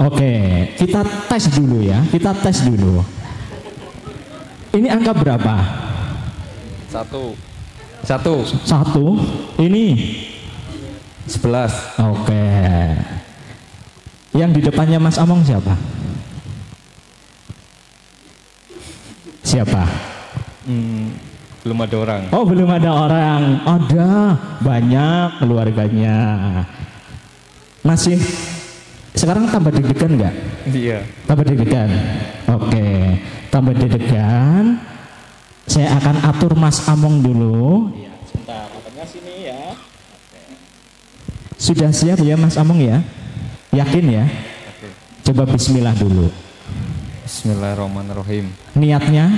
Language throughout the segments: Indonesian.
Oke, kita tes dulu ya. Kita tes dulu. Ini angka berapa? Satu. Ini 11. Oke. Yang di depannya Mas Among siapa? Siapa? Belum ada orang. Oh, belum ada orang. Ada, banyak keluarganya. Masih sekarang tambah deg-degan nggak? Iya. Tambah deg-degan. Oke, tambah deg-degan. Saya akan atur Mas Among dulu. Iya, sebentar. Tengah sini ya. Sudah siap ya Mas Among ya? Yakin ya? Oke. Coba bismillah dulu. Bismillahirrahmanirrahim. Niatnya?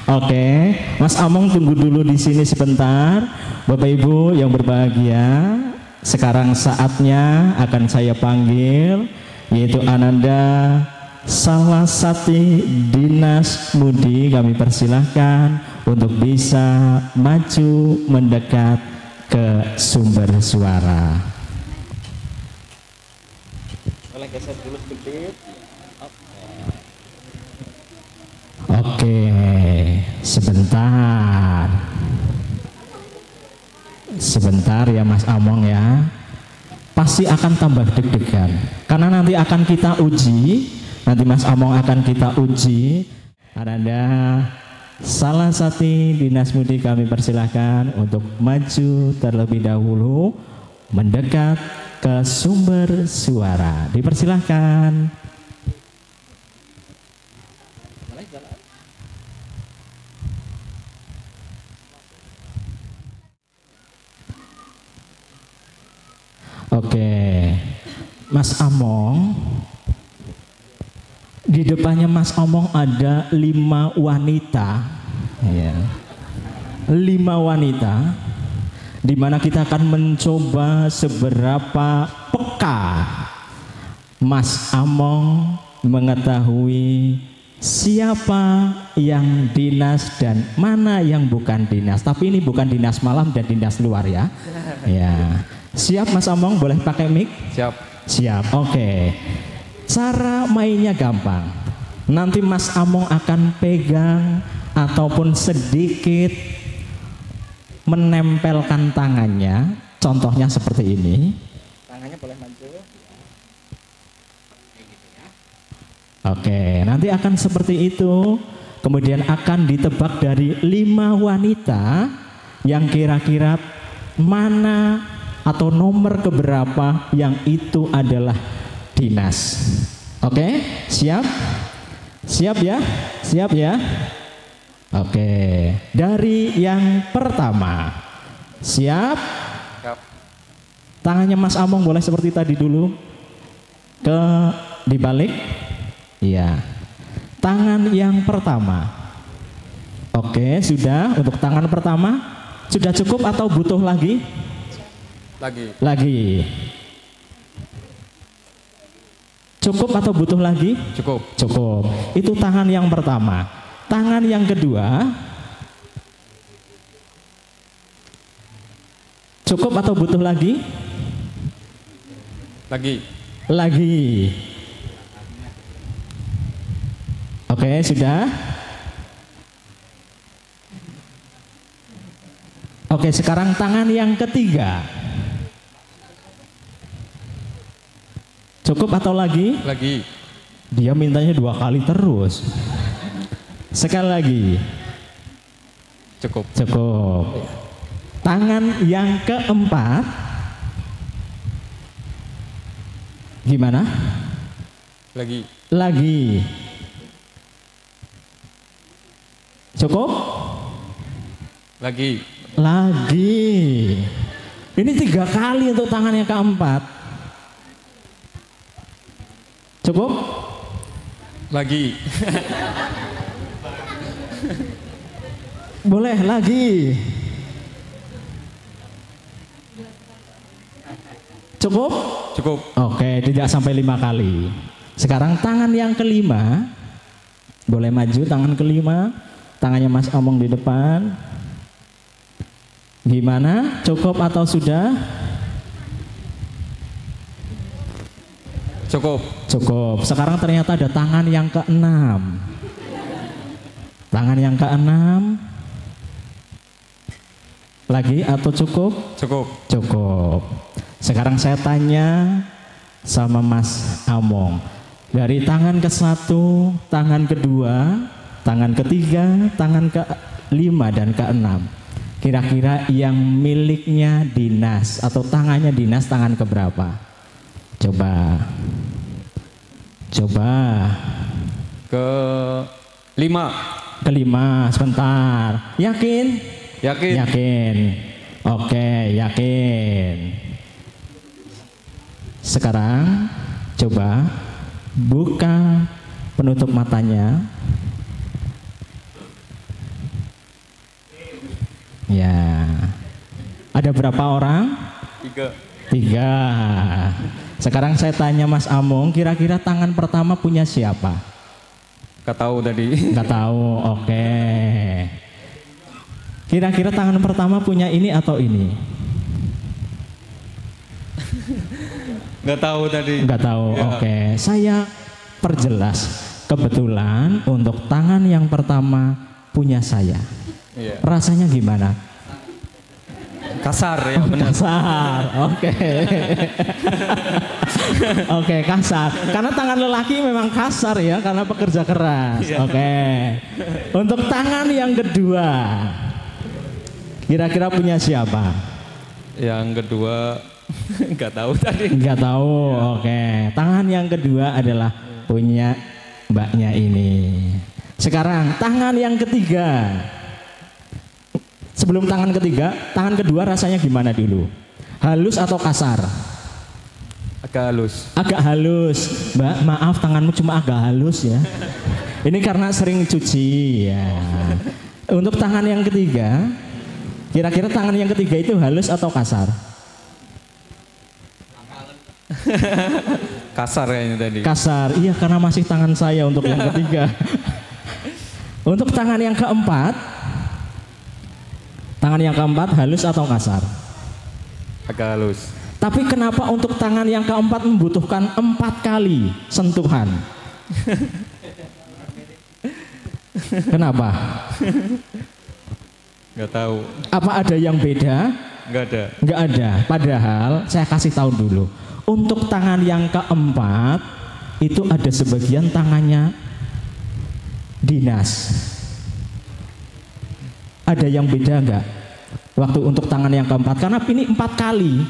Oke, Mas Among tunggu dulu di sini sebentar. Bapak Ibu yang berbahagia, sekarang saatnya akan saya panggil, yaitu Ananda Salasati Dinas Mudi. Kami persilahkan untuk bisa maju mendekat ke sumber suara. Boleh geser dulu sedikit. Oke, sebentar ya Mas Among ya. Pasti akan tambah deg-degan karena nanti akan kita uji. Nanti Mas Among akan kita uji. Ananda Salasati Dinas Mudi kami persilahkan untuk maju terlebih dahulu mendekat ke sumber suara. Dipersilahkan. Oke, Mas Among, di depannya Mas Among ada 5 wanita, ya. 5 wanita, di mana kita akan mencoba seberapa peka Mas Among mengetahui siapa yang dinas dan mana yang bukan dinas. Tapi ini bukan dinas malam dan dinas luar ya. Ya. Siap Mas Among, boleh pakai mic? Siap, oke. Cara mainnya gampang. Nanti Mas Among akan pegang ataupun sedikit menempelkan tangannya. Contohnya seperti ini. Tangannya boleh maju. Oke, nanti akan seperti itu. Kemudian akan ditebak dari 5 wanita yang kira-kira mana atau nomor keberapa yang itu adalah dinas. Oke, siap? Siap ya? Siap ya? Oke, dari yang pertama. Siap? Tangannya Mas Among boleh seperti tadi dulu. Ke dibalik. Iya. Tangan yang pertama. Oke, sudah untuk tangan pertama. Sudah cukup atau butuh lagi? Lagi. Cukup atau butuh lagi? Cukup. Itu tangan yang pertama. Tangan yang kedua. Cukup atau butuh lagi? Lagi. Oke, sudah. Oke, sekarang tangan yang ketiga. Cukup atau lagi? Dia mintanya 2 kali terus. Sekali lagi. Cukup. Tangan yang keempat. Gimana? Lagi. Cukup? Lagi. Ini 3 kali untuk tangan yang keempat. Cukup? Lagi. Boleh lagi. Cukup? Oke, tidak sampai 5 kali. Sekarang tangan yang kelima. Boleh maju tangan kelima. Tangannya Mas Among di depan. Gimana? Cukup atau sudah? Cukup. Cukup. Sekarang ternyata ada tangan yang keenam. Tangan yang keenam. Lagi atau cukup? Cukup. Cukup. Sekarang saya tanya sama Mas Among. Dari tangan ke-1, tangan kedua, tangan ketiga, tangan ke-5 dan ke-6. Kira-kira yang miliknya dinas atau tangannya dinas tangan keberapa? Coba. Ke-5. Ke-5, sebentar. Yakin? Yakin? Yakin. Oke, yakin. Sekarang coba buka penutup matanya. Ya. Ada berapa orang? 3. Sekarang saya tanya Mas Among, kira-kira tangan pertama punya siapa? Gak tahu tadi. Gak tahu, oke. Kira-kira tangan pertama punya ini atau ini? Gak tahu tadi. Gak tahu, Ya. oke. Saya perjelas. Kebetulan untuk tangan yang pertama punya saya. Iya. Rasanya gimana? Kasar ya benar. Kasar, oke. Oke, kasar. Karena tangan lelaki memang kasar ya, karena pekerja keras. Iya. Oke. Untuk tangan yang kedua, kira-kira punya siapa? Yang kedua nggak tahu tadi. Nggak tahu, oke. Tangan yang kedua adalah punya mbaknya ini. Sekarang tangan yang ketiga. Sebelum tangan ketiga, tangan kedua rasanya gimana dulu? Halus atau kasar? Agak halus. Agak halus. Mbak, maaf tanganmu cuma agak halus ya. Ini karena sering cuci ya. Untuk tangan yang ketiga, kira-kira tangan yang ketiga itu halus atau kasar? Kasar kayaknya tadi. Kasar, iya karena masih tangan saya untuk yang ketiga. Untuk tangan yang keempat, halus atau kasar? Agak halus. Tapi kenapa untuk tangan yang keempat membutuhkan 4 kali sentuhan? Kenapa? Nggak tahu. Apa ada yang beda? Nggak ada. Nggak ada. Padahal saya kasih tahu dulu. Untuk tangan yang keempat itu ada sebagian tangannya dinas. Ada yang beda nggak? Waktu untuk tangan yang keempat, karena ini 4 kali.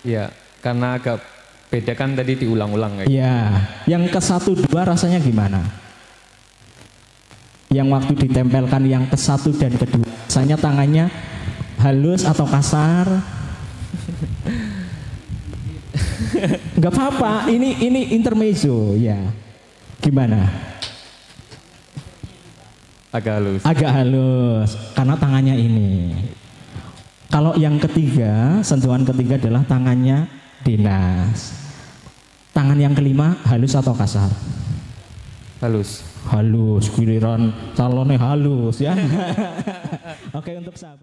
Iya, karena agak beda kan tadi diulang-ulang kayak. Iya, yang ke-1, 2 rasanya gimana? Yang waktu ditempelkan yang ke-1 dan ke-2, rasanya tangannya halus atau kasar? Nggak apa-apa, ini intermezzo ya. Gimana? Agak halus. Agak halus, karena tangannya ini. Kalau yang ketiga, sentuhan ketiga adalah tangannya dinas. Tangan yang kelima halus atau kasar? Halus. Halus, giliran calonnya halus ya. Oke, untuk sahabat.